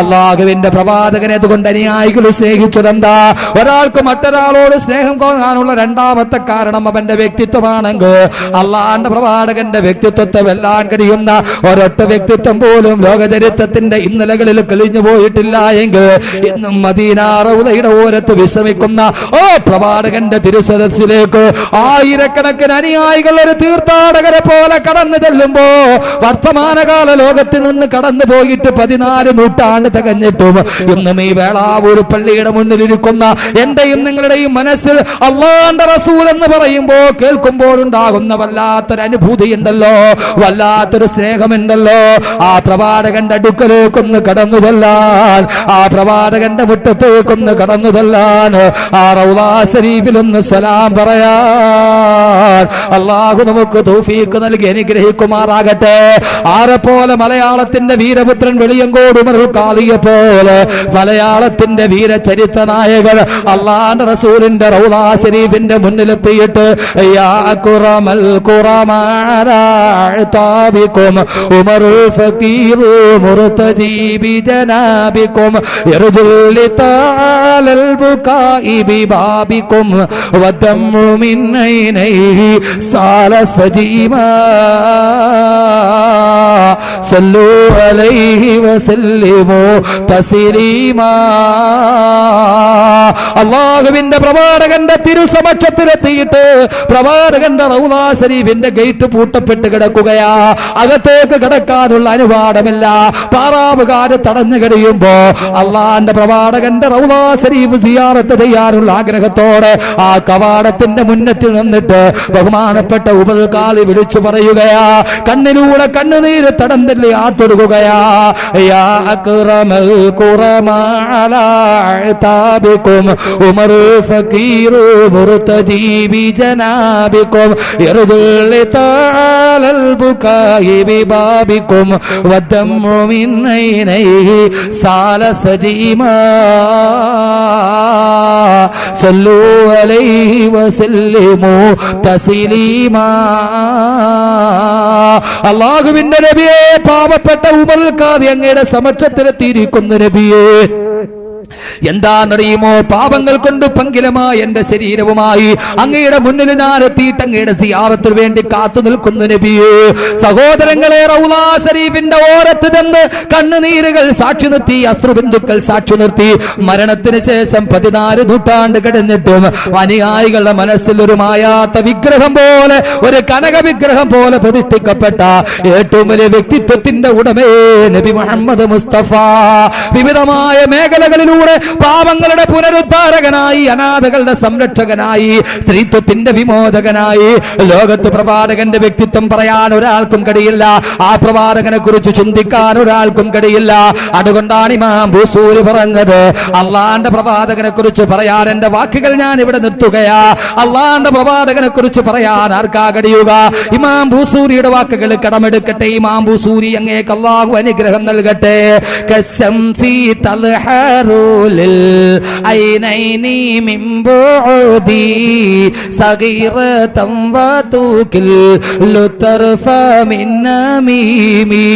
അള്ളാഹുവിന്റെ പ്രവാചകനെ അതുകൊണ്ട് അനുയായികൾ സ്നേഹിച്ചതെന്താ? ഒരാൾക്ക് മറ്റൊരാളോട് സ്നേഹം തോന്നാനുള്ള രണ്ടാമത്തെ കാരണം അവന്റെ വ്യക്തിത്വമാണെങ്കിൽ അള്ളാഹുവിന്റെ പ്രവാചകന്റെ വ്യക്തിത്വത്തെ വെല്ലാൻ കഴിയുന്ന ഒരൊറ്റ വ്യക്തിത്വം പോലും ലോകചരിത്രത്തിന്റെ ഇന്നലകളിൽ കഴിഞ്ഞു പോയിട്ടില്ല എങ്കിൽ ഇന്നും മദീന റൗളയുടെ ഓരത്ത് വിശ്രമിക്കുന്ന പ്രവാചകന്റെ തിരുസദസ്സിലേക്ക് ആയിരക്കണക്കിന് അനുയായികൾ ഒരു തീർത്ഥാടകരെ പോലെ കടന്നു ചെല്ലുമ്പോ വർത്തമാനകാല ലോകത്തിൽ നിന്ന് കടന്നു പോയിട്ട് 14 നൂറ്റാണ്ട് തികഞ്ഞിട്ടും ഇന്നും ഈ വേളാവൂർ പള്ളിയുടെ മുന്നിലിരിക്കുന്ന എന്റെയും നിങ്ങളുടെയും മനസ്സിൽ അല്ലാഹുവിന്റെ റസൂൽ എന്ന് പറയുമ്പോൾ കേൾക്കുമ്പോൾ ഉണ്ടാകുന്ന വല്ലാത്തൊരു അനുഭൂതി ഉണ്ടല്ലോ, വല്ലാത്തൊരു സ്നേഹമുണ്ടല്ലോ. ആ പ്രവാചകന്റെ അടുക്കലേക്കൊന്ന് കടന്നു ചെല്ലാൻ, ആ പ്രവാചകന്റെ മുറ്റത്തേക്കൊന്ന് കടന്നു ചെല്ലാൻ, ആ റൗളാ ശരീഫിലൊന്ന് സലാം പറയാൻ അല്ലാഹു നമുക്ക് തൗഫീഖ് നൽകി അനുഗ്രഹിക്കുമാറാകട്ടെ. ആരെപ്പോലെ മലയാളത്തിന്റെ വീരപുത്രൻ വെളിയങ്കോട് ഉമറുൽ ഖാദിയെ പോലെ മലയാളത്തിന്റെ വീരചരിത്ര നായകർ അല്ലാഹുവിന്റെ റസൂലിന്റെ റൗളാ ശരീഫിന്റെ മുന്നിലെത്തിയിട്ട് യാ അക്റമൽ ഖുറമാനാഅതാബികും ഉമറുൽ ഫഖീർ മുർതദി ബിജനാബികും യർജുൽ തആലൽ ബുകാഇ ബിബാബികും വദമ്മു മിൻ ഐനൈഹി സാല സജീമാ സല്ലു അലൈഹി വസല്ലിമു തസ്ലീമാ. അല്ലാഹുവിന്റെ പ്രവാചകന്റെ തിരുസമക്ഷത്തിലെത്തിയിട്ട് പ്രവാചകന്റെ റൗളാ ശരീഫിന്റെ ഗേറ്റ് പൂട്ടപ്പെട്ട് കിടക്കുകയാ. അകത്തേക്ക് കിടക്കാനുള്ള അനുവാദമില്ല. പാറാവുകാര് തടഞ്ഞു കഴിയുമ്പോ അള്ളാന്റെ പ്രവാചകന്റെ റൗളാ ശരീഫ് സിയാറത്ത് ചെയ്യാനുള്ള ആഗ്രഹത്തോടെ ആ കവാടത്തിന്റെ മുന്നത്തിൽ നിന്നിട്ട് ബഹുമാനപ്പെട്ട ഉമറുൽ ഖാദി വിളിച്ചു പറയുകയാ, കണ്ണിലൂടെ കണ്ണുനീര് തടന്നില്ലേ ആത്തൊടുകയാ. യാ അക്റമൽ ഖുറമാനാഅതാബികും ഉമറുൽ ഫഖീർ മുർതദി ബിജനാബികും യർജുൽ തആലൽ ബുകാഇ ബിബാബികും വദമ്മു മിൻ ഐനൈഹി സാല സജീമാ സല്ലു അലൈഹി വസല്ലിമു തസ്ലീമാ. അല്ലാഹുവിന്റെ നബിയെ, പാവപ്പെട്ട ഉമറുൽ ഖാദി അങ്ങയുടെ സമക്ഷത്തിലെത്തിയിരിക്കുന്നു നബിയെ. എന്താണെന്നറിയുമോ? പാപങ്ങൾ കൊണ്ട് പങ്കിലമായ എന്റെ ശരീരവുമായി അങ്ങയുടെ മുന്നിൽ ഞാൻ എത്തിയിട്ട് അങ്ങയുടെ സിയാറത്തിന് വേണ്ടി കാത്തു നിൽക്കുന്നു നബിയേ. സഹോദരങ്ങളെ, റൗളാ ശരീഫിന്റെ ഓരത്ത് ചെന്ന് കണ്ണുനീരുകൾ സാക്ഷി നിർത്തി, അശ്രുബിന്ദുക്കൾ സാക്ഷി നിർത്തി. മരണത്തിന് ശേഷം 14 നൂറ്റാണ്ട് കഴിഞ്ഞിട്ടും അനുയായികളുടെ മനസ്സിൽ ഒരു മായാത്ത വിഗ്രഹം പോലെ, ഒരു കനക വിഗ്രഹം പോലെ പ്രതിഷ്ഠിക്കപ്പെട്ട ഏറ്റവും വലിയ വ്യക്തിത്വത്തിന്റെ ഉടമേ നബി മുഹമ്മദ് മുസ്തഫ. വിവിധമായ മേഖലകളിലൂടെ പാവങ്ങളുടെ പുനരുദ്ധാരകനായി, അനാഥകളുടെ സംരക്ഷകനായി, സ്ത്രീത്വത്തിന്റെ വിമോചകനായി ലോകത്ത് പ്രവാചകന്റെ വ്യക്തിത്വം പറയാൻ ഒരാൾക്കും കഴിയില്ല. ആ പ്രവാചകനെ കുറിച്ച് ചിന്തിക്കാൻ ഒരാൾക്കും കഴിയില്ല. അതുകൊണ്ടാണ് ഇമാം ബൂസൂരി പറഞ്ഞത്, അള്ളാന്റെ പ്രവാചകനെ കുറിച്ച് പറയാൻ എന്റെ വാക്കുകൾ ഞാൻ ഇവിടെ നിർത്തുകയാ. അള്ളാന്റെ പ്രവാചകനെ കുറിച്ച് പറയാൻ ആർക്കാ കഴിയുക? ഇമാം ബൂസൂരിയുടെ വാക്കുകൾ കടമെടുക്കട്ടെ. ഇമാം ബൂസൂരി അങ്ങേക്ക് അല്ലാഹു അനുഗ്രഹം നൽകട്ടെ. കശംസി തൽഹറു للعينين من بعدي صغيرة وتوكل لطرف من نميمي.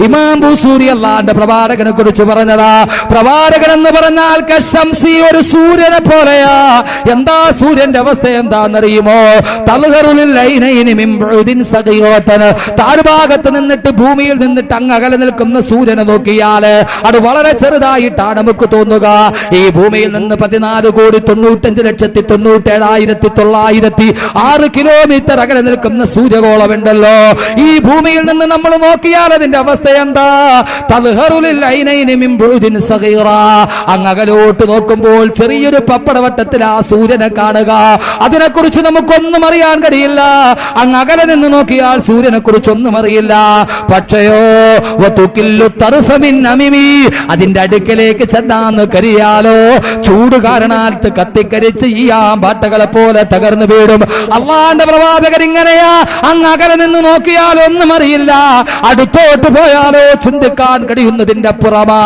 ഇമാം ബൂസൂരി അല്ലാഹുവിന്റെ പ്രവാചകനെ കുറിച്ച് പറഞ്ഞതാ. പ്രവാചകൻ എന്ന് പറഞ്ഞാൽ കശംസി, ഒരു സൂര്യനെ പോലെയാ. എന്താ സൂര്യന്റെ അവസ്ഥ എന്താണെന്നറിയുമോ? തൽഹറുൽ ഐനൈനി മിൻ ബുഅദിൻ സഗീറതൻ, താഴ്ഭാഗത്ത് നിന്നിട്ട് ഭൂമിയിൽ നിന്നിട്ട് അങ്ങ് അകലെ നിൽക്കുന്ന സൂര്യനെ നോക്കിയാൽ അത് വളരെ ചെറുതായിട്ടാണ് നമുക്ക് തോന്നുക. ഈ ഭൂമിയിൽ നിന്ന് 14,95,97,906 കിലോമീറ്റർ അകലെ നിൽക്കുന്ന സൂര്യഗോളമുണ്ടല്ലോ. ഈ ഭൂമിയിൽ നിന്ന് നമ്മൾ നോക്കിയാൽ അതിന്റെ അവസ്ഥ എന്താ? തൽഹറുൽ ഐനൈനി മിൻ ബുഅദിൻ സഗീറ, അങ്ങ് അകലോട്ട് നോക്കുമ്പോൾ ചെറിയൊരു പപ്പടവട്ടത്തിൽ ആ സൂര്യനെ കാണുക. അതിനെക്കുറിച്ച് നമുക്കൊന്നും അറിയാൻ കഴിയില്ല. അങ്ങ് അകലെ നിന്ന് നോക്കിയാൽ സൂര്യനെ കുറിച്ചൊന്നും അറിയില്ല. പക്ഷയോ വതുകില്ലു തർഫ മിൻ നമിമി, അതിന്റെ അടുക്കലേക്ക് ചെന്നാൽ പെട്ടെന്നാന്ന് കരിയാലോ, ചൂട് കാരണാൽത്ത് കത്തിക്കരിച്ച് ഈ ആമ്പാട്ടകളെ പോലെ തകർന്നു വീടും. അള്ളാന്റെ പ്രവാചകർ ഇങ്ങനെയാ. അങ്ങ് അകലെ നിന്ന് നോക്കിയാൽ ഒന്നും അറിയില്ല, അടുത്തോട്ട് പോയാലോ ചിന്തിക്കാൻ കഴിയുന്നതിന്റെ അപ്പുറമാ.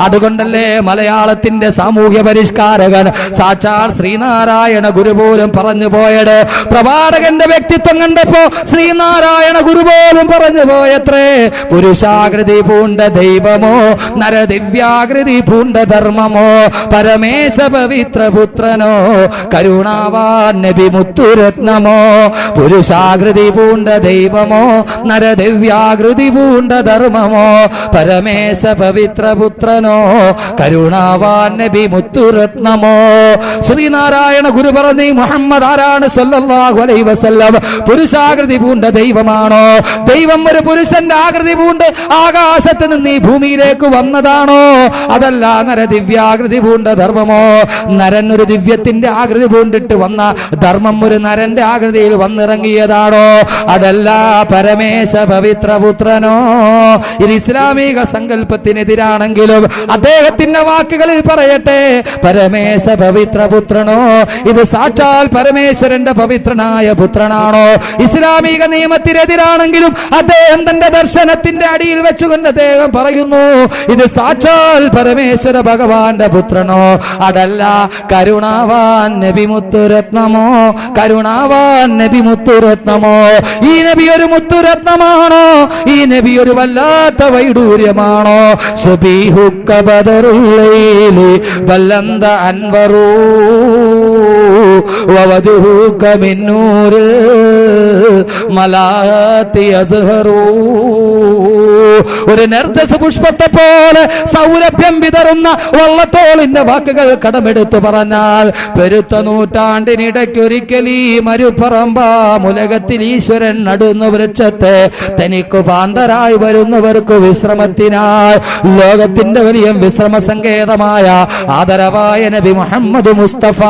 അതുകൊണ്ടല്ലേ മലയാളത്തിന്റെ സാമൂഹ്യ പരിഷ്കാരകൻ സാക്ഷാൽ ശ്രീനാരായണ ഗുരു പോലും പറഞ്ഞു പോയത്. പ്രവാചകന്റെ വ്യക്തിത്വം കണ്ടപ്പോ ശ്രീനാരായണ ഗുരു പോലും പറഞ്ഞു പോയത്രേ, പുരുഷാകൃതി പൂണ്ട ദൈവമോ നരദിവ്യാകൃതി പൂണ്ട ധർമ്മമോ പരമേശ പവിത്ര പുത്രനോ കരുണാവാൻ നബി മുത്തുരത്നമോ. പുരുഷാകൃതി പൂണ്ട ദൈവമോ നരദിവ്യാകൃതി പൂണ്ട ധർമ്മമോ പരമേശ പവിത്ര പുത്രനോ കരുണാവാൻ നബി മുത്തുരത്നമോ. ശ്രീനാരായണ ഗുരു പറഞ്ഞു, മുഹമ്മദ് ആരാണ് സല്ലല്ലാഹു അലൈഹി വസല്ലം? പുരുഷാകൃതി പൂണ്ട ദൈവമാണോ? ദൈവം ഒരു പുരുഷന്റെ ആകൃതി പൂണ്ട് ആകാശത്ത് നിന്ന് ഈ ഭൂമിയിലേക്ക് വന്നതാണോ? അതല്ല നരദിവ്യാകൃതി പൂണ്ട ധർമ്മമോ? നരൻ ഒരു ദിവ്യത്തിന്റെ ആകൃതി പൂണ്ടിട്ട് വന്ന ധർമ്മം ഒരു നരന്റെ ആകൃതിയിൽ വന്നിറങ്ങിയതാണോ? അതല്ല പരമേശ പവിത്ര പുത്രനോ? ഇത് ഇസ്ലാമിക സങ്കല്പത്തിനെതിരാണെങ്കിലും അദ്ദേഹത്തിന്റെ വാക്കുകളിൽ പറയട്ടെ, പരമേശ പവിത്ര പുത്രനോ? ഇത് സാക്ഷാൽ പരമേശ്വരന്റെ പവിത്രനായ പുത്രനാണോ? ഇസ്ലാമിക നിയമത്തിനെതിരാണെങ്കിലും അദ്ദേഹം തന്റെ ദർശനത്തിന്റെ അടിയിൽ വെച്ചുകൊണ്ട് അദ്ദേഹം പറയുന്നു, ഇത് സാക്ഷാൽ പരമേശ്വര ഭഗവാന്റെ പുത്രനോ? അതല്ല കരുണാവാൻ നബി മുത്തുരത്നമോ? കരുണാവാൻ നബി മുത്തുരത്നമോ? ഈ നബി ഒരു മുത്തുരത്നമാണോ? ഈ നബി ഒരു വല്ലാത്ത വൈഡൂര്യമാണോ? ശബീഹുക്ക ബദറുല്ലൈലി ബല്ലന്ത അൻവറൂ വവജുഹുക മിൻ നൂരിൽ മലാത്തി അസ്ഹറൂ. ഒരു നർജസ് പുഷ്പത്തെ പോലെ സൗരഭ്യം വിതറുന്ന വള്ളത്തോളിന്റെ വാക്കുകൾ കടമെടുത്തു പറഞ്ഞാൽ, പെരുത്ത നൂറ്റാണ്ടിനിടയ്ക്കൊരിക്കൽ ഈ മരുപ്പറമ്പാമുലകത്തിൽ ഈശ്വരൻ നടുന്ന വൃക്ഷത്തെ തനിക്ക് പാന്തരായി വരുന്നവർക്ക് വിശ്രമത്തിനായി ലോകത്തിന്റെ വലിയ വിശ്രമ സങ്കേതമായ ആദരവായ നബി മുഹമ്മദ് മുസ്തഫ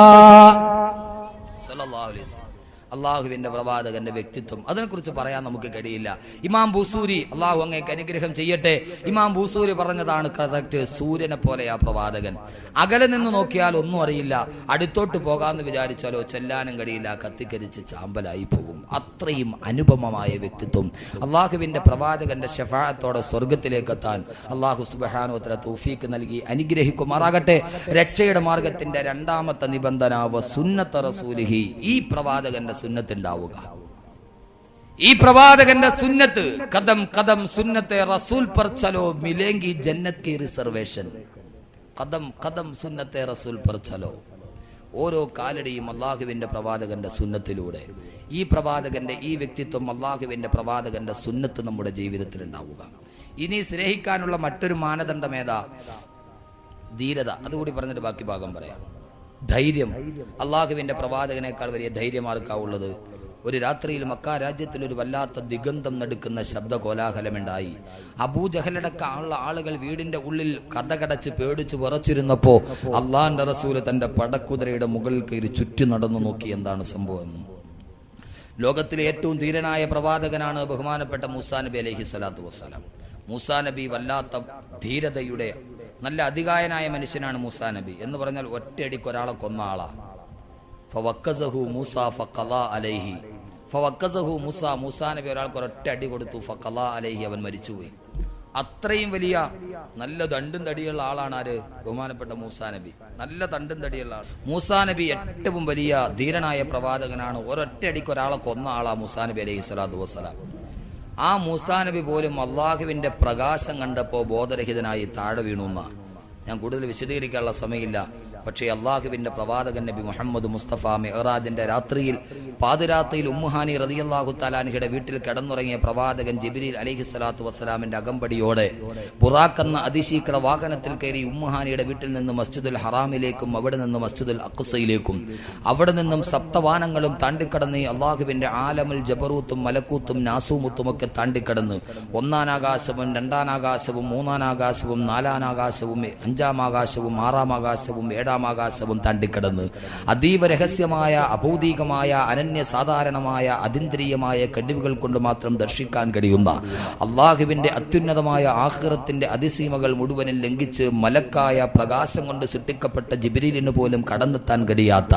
അള്ളാഹുവിന്റെ പ്രവാചകന്റെ വ്യക്തിത്വം, അതിനെക്കുറിച്ച് പറയാൻ നമുക്ക് കഴിയില്ല. ഇമാം ബൂസൂരി, അള്ളാഹു അങ്ങേക്ക് അനുഗ്രഹം ചെയ്യട്ടെ, ഇമാം ബൂസൂരി പറഞ്ഞതാണ് കറക്റ്റ്. സൂര്യനെ പോലെയാ പ്രവാചകൻ. അകലെ നിന്ന് നോക്കിയാൽ ഒന്നും അറിയില്ല, അടുത്തോട്ട് പോകാമെന്ന് വിചാരിച്ചാലോ ചെല്ലാനും കഴിയില്ല, കത്തിക്കരിച്ച് ചാമ്പലായി പോകും. അത്രയും അനുപമമായ വ്യക്തിത്വം. അള്ളാഹുവിന്റെ പ്രവാചകന്റെ ശഫാഅത്തോടെ സ്വർഗത്തിലേക്ക് എത്താൻ അള്ളാഹു സുബ്ഹാനഹു വ തആല തൗഫീഖ് നൽകി അനുഗ്രഹിക്കുമാറാകട്ടെ. രക്ഷയുടെ മാർഗത്തിന്റെ രണ്ടാമത്തെ നിബന്ധന വസുന്നത റസൂലിഹി, ഈ പ്രവാചകന്റെ സുന്നത്ത് ഉണ്ടാവുക. ഈ പ്രവാചകന്റെ സുന്നത്ത് കദം കദം സുന്നത്തെ റസൂൽ पर चलो मिलेंगी जन्नत की रिजर्वेशन. കദം കദം സുന്നത്തെ റസൂൽ पर चलो. ഓരോ കാലടിയും അള്ളാഹുവിന്റെ പ്രവാചകന്റെ സുന്നത്തിലൂടെ, ഈ പ്രവാചകന്റെ ഈ വ്യക്തിത്വം അള്ളാഹുവിന്റെ പ്രവാചകന്റെ സുന്നത്ത് നമ്മുടെ ജീവിതത്തിൽ ഉണ്ടാവുക. ഇനി സ്നേഹിക്കാനുള്ള മറ്റൊരു മാനദണ്ഡം ഏതാ? ധീരത. അതുകൂടി പറഞ്ഞിട്ട് ബാക്കി ഭാഗം പറയാം. ധൈര്യം. അള്ളാഹുവിന്റെ പ്രവാചകനേക്കാൾ വലിയ ധൈര്യമാർക്കാവുള്ളത്? ഒരു രാത്രിയിൽ മക്ക രാജ്യത്തിൽ ഒരു വല്ലാത്ത ദിഗന്ധം നടുക്കുന്ന ശബ്ദ കോലാഹലമുണ്ടായി. അബൂജഹലടക്കമുള്ള ആളുകൾ വീടിന്റെ ഉള്ളിൽ കഥകടച്ച് പേടിച്ചു വിറച്ചിരുന്നപ്പോ അള്ളാന്റെ റസൂല് തന്റെ പടക്കുതിരയുടെ മുകളിൽ കയറി ചുറ്റി നടന്നു നോക്കി എന്താണ് സംഭവം. ലോകത്തിലെ ഏറ്റവും ധീരനായ പ്രവാചകനാണ് ബഹുമാനപ്പെട്ട മൂസാ നബി അലൈഹി സ്വലാത്തു വസ്സലാം. മൂസാ നബി വല്ലാത്ത ധീരതയുടെ നല്ല അധികായനായ മനുഷ്യനാണ് മൂസാ നബി. എന്ന് പറഞ്ഞാൽ ഒറ്റയടിക്ക് ഒരാളെ കൊന്ന ആളാ. ഫവക്കസഹു മൂസ ഫഖളാ അലൈഹി. ഫവക്കസഹു മൂസ, മൂസാ നബി ഒരാൾക്ക് ഒരൊറ്റ അടി കൊടുത്തു. ഫഖളാ അലൈഹി, അവൻ മരിച്ചുപോയി. അത്രയും വലിയ നല്ല തണ്ടും തടിയുള്ള ആളാണ് ആര്? ബഹുമാനപ്പെട്ട മൂസാ നബി. നല്ല തണ്ടും തടിയുള്ള ആൾ. മൂസാ നബി ഏറ്റവും വലിയ ധീരനായ പ്രവാചകനാണ്. ഒരൊറ്റ അടിക്ക് ഒരാളെ കൊന്ന ആളാ മൂസാ നബി അലൈഹി സ്വലാത്തു വസ്സലാം. ആ മൂസാ നബി പോലും അള്ളാഹുവിന്റെ പ്രകാശം കണ്ടപ്പോ ബോധരഹിതനായി താഴെ വീണു. ഞാൻ കൂടുതൽ വിശദീകരിക്കാനുള്ള സമയമില്ല. പക്ഷേ അള്ളാഹുവിന്റെ പ്രവാചകൻ നബി മുഹമ്മദ് മുസ്തഫ മിഅ്റാജിന്റെ രാത്രിയിൽ പാതിരാത്രിയിൽ ഉമ്മുഹാനി റളിയല്ലാഹു തആല അൻഹയുടെ വീട്ടിൽ കിടന്നുറങ്ങിയ പ്രവാചകൻ ജിബ്രീൽ അലൈഹി സ്വലാത്തു വസ്സലാമിന്റെ അകമ്പടിയോടെ ബുറാഖ് എന്ന അതിശീഘ്ര വാഹനത്തിൽ കയറി ഉമ്മുഹാനിയുടെ വീട്ടിൽ നിന്ന് മസ്ജിദുൽ ഹറാമിലേക്കും അവിടെ നിന്ന് മസ്ജിദുൽ അഖ്സയിലേക്കും അവിടെ നിന്നും സപ്തവാനങ്ങളും താണ്ടിക്കടന്ന് അള്ളാഹുവിന്റെ ആലമുൽ ജബറൂത്തും മലക്കൂത്തും നാസൂമുത്തും ഒക്കെ താണ്ടിക്കടന്ന് ഒന്നാനാകാശവും രണ്ടാനാകാശവും മൂന്നാനാകാശവും നാലാനാകാശവും അഞ്ചാം ആകാശവും ആറാം ആകാശവും ഏഴാം ഏഴാം താണ്ടിക്കടന്ന് അതീവ രഹസ്യമായ അഭൗതികമായ അനന്യ സാധാരണമായ അതീന്ദ്രിയമായ കഴിവുകൾ കൊണ്ട് മാത്രം ദർശിക്കാൻ കഴിയുന്ന അള്ളാഹുവിന്റെ അത്യുന്നതമായ ആഖിറത്തിന്റെ അതിസീമകൾ മുഴുവനും ലംഘിച്ച് മലക്കായ പ്രകാശം കൊണ്ട് സൃഷ്ടിക്കപ്പെട്ട ജിബ്രീലിന് പോലും കടന്നെത്താൻ കഴിയാത്ത,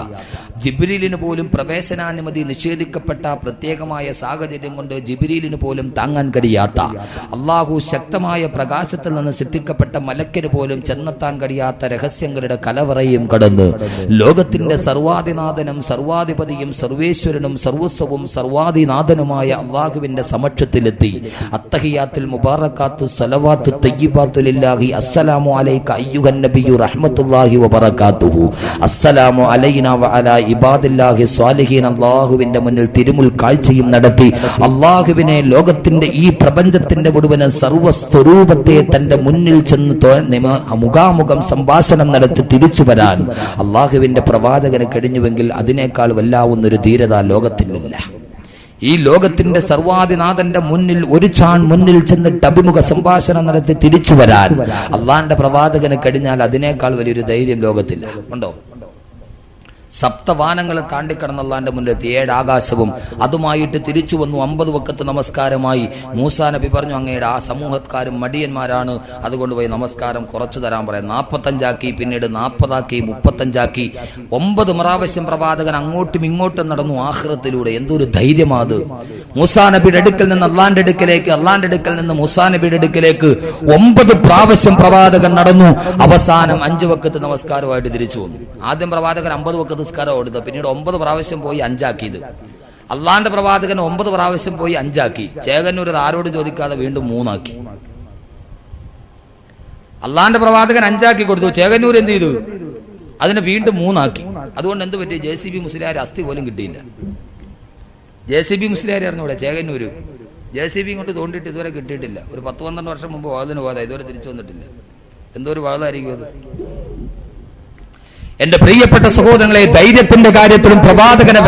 ജിബ്രീലിന് പോലും പ്രവേശനാനുമതി നിഷേധിക്കപ്പെട്ട പ്രത്യേകമായ സാഹചര്യം കൊണ്ട് ജിബ്രീലിന് പോലും താങ്ങാൻ കഴിയാത്ത, അള്ളാഹു ശക്തമായ പ്രകാശത്തിൽ നിന്ന് സൃഷ്ടിക്കപ്പെട്ട മലക്കിന് പോലും ചെന്നെത്താൻ കഴിയാത്ത രഹസ്യങ്ങളുടെ കലവറയും കടന്ന് ലോകത്തിന്റെ സർവാധിനാഥനും സർവാധിപതിയും സർവേശ്വരനും സർവസ്വവും സർവാധിനാഥനുമായ അള്ളാഹുവിന്റെ സമക്ഷത്തിലെത്തി അത്തഹിയാത്തുൽ മുബാറകാത്തു സലവാത്തു തയ്യിബാത്തു ലില്ലാഹി അസ്സലാമു അലൈക അയ്യുഹൻ നബിയ്യു റഹ്മത്തുള്ളാഹി വബറകാതുഹു അസ്സലാമു അലൈനാ വഅലാ ഇബാദില്ലാഹി സ്വാലിഹീൻ അള്ളാഹുവിന്റെ മുന്നിൽ തിരുമുൽ കാഴ്ചയും നടത്തി അള്ളാഹുവിനെ ലോകത്തിന്റെ ഈ പ്രപഞ്ചത്തിന്റെ മുഴുവനും സർവസ്വരൂപത്തെ തന്റെ മുന്നിൽ ചെന്ന് മുഖാമുഖം സംഭാഷണം നടത്തി തിരിച്ചു വരാൻ അള്ളാഹുവിന്റെ പ്രവാചകന് കഴിഞ്ഞുവെങ്കിൽ അതിനേക്കാൾ വല്ലാവുന്നൊരു ധീരത ലോകത്തിനില്ല. ഈ ലോകത്തിന്റെ സർവാധിനാഥന്റെ മുന്നിൽ ഒരു ചാൺ മുന്നിൽ ചെന്നിട്ട് അഭിമുഖ സംഭാഷണം നടത്തി തിരിച്ചു വരാൻ അള്ളാന്റെ പ്രവാചകന് കഴിഞ്ഞാൽ അതിനേക്കാൾ വലിയൊരു ധൈര്യം ലോകത്തില്ല. ഉണ്ടോ? സപ്തവാനങ്ങളെ താണ്ടിക്കടന്ന അള്ളാന്റെ മുന്നിലെത്തി 7 ആകാശവും അതുമായിട്ട് തിരിച്ചു വന്നു. 50 വക്കത്ത് നമസ്കാരമായി. മൂസാ നബി പറഞ്ഞു, അങ്ങയുടെ ആ സമൂഹക്കാരും മടിയന്മാരാണ്, അതുകൊണ്ട് പോയി നമസ്കാരം കുറച്ചു തരാൻ പറയാം. 45 പിന്നീട് 40 35 9 പ്രാവശ്യം പ്രവാചകൻ അങ്ങോട്ടും ഇങ്ങോട്ടും നടന്നു ആഖിറത്തിലൂടെ. എന്തൊരു ധൈര്യമാത്! മൂസാ നബിയുടെ അടുക്കൽ നിന്ന് അള്ളാന്റെ അടുക്കലേക്ക്, അള്ളാന്റെ അടുക്കൽ നിന്ന് മൂസാ നബിയുടെ അടുക്കലേക്ക് 9 പ്രാവശ്യം പ്രവാചകൻ നടന്നു. അവസാനം 5 വക്കത്ത് നമസ്കാരമായിട്ട് തിരിച്ചു വന്നു. ആദ്യം പ്രവാചകൻ 50 വക്കത്ത് നിസ്കാരം ഓടുന്നത്, പിന്നീട് 9 പ്രാവശ്യം പോയി 5 ആക്കിയത്. അള്ളാന്റെ പ്രവാചകൻ 9 പ്രാവശ്യം പോയി 5 ആക്കി. ചേകന്നൂർ ആരോട് ചോദിക്കാതെ വീണ്ടും 3 ആക്കി. അള്ളാന്റെ പ്രവാചകൻ 5 ആക്കി കൊടുത്തു. ചേകന്നൂർ എന്ത് ചെയ്തു? അതിനെ വീണ്ടും 3 ആക്കി. അതുകൊണ്ട് എന്ത് പറ്റി? JCB മുസ്ലിയാർ അസ്ഥി പോലും കിട്ടിയില്ല. JCB മുസ്ലിയാർ അറിഞ്ഞൂടെ? ചേകന്നൂര് JCB കൊണ്ട് തോണ്ടിയിട്ട് ഇതുവരെ കിട്ടിയിട്ടില്ല. ഒരു 10-12 വർഷം മുമ്പ് വാതിന് പോകാതെ ഇതുവരെ തിരിച്ചു വന്നിട്ടില്ല. എന്തോ ഒരു വാദമായിരിക്കും അത്. എന്റെ പ്രിയപ്പെട്ട സഹോദരങ്ങളെ, ധൈര്യത്തിന്റെ കാര്യത്തിലും പ്രവാചകനെ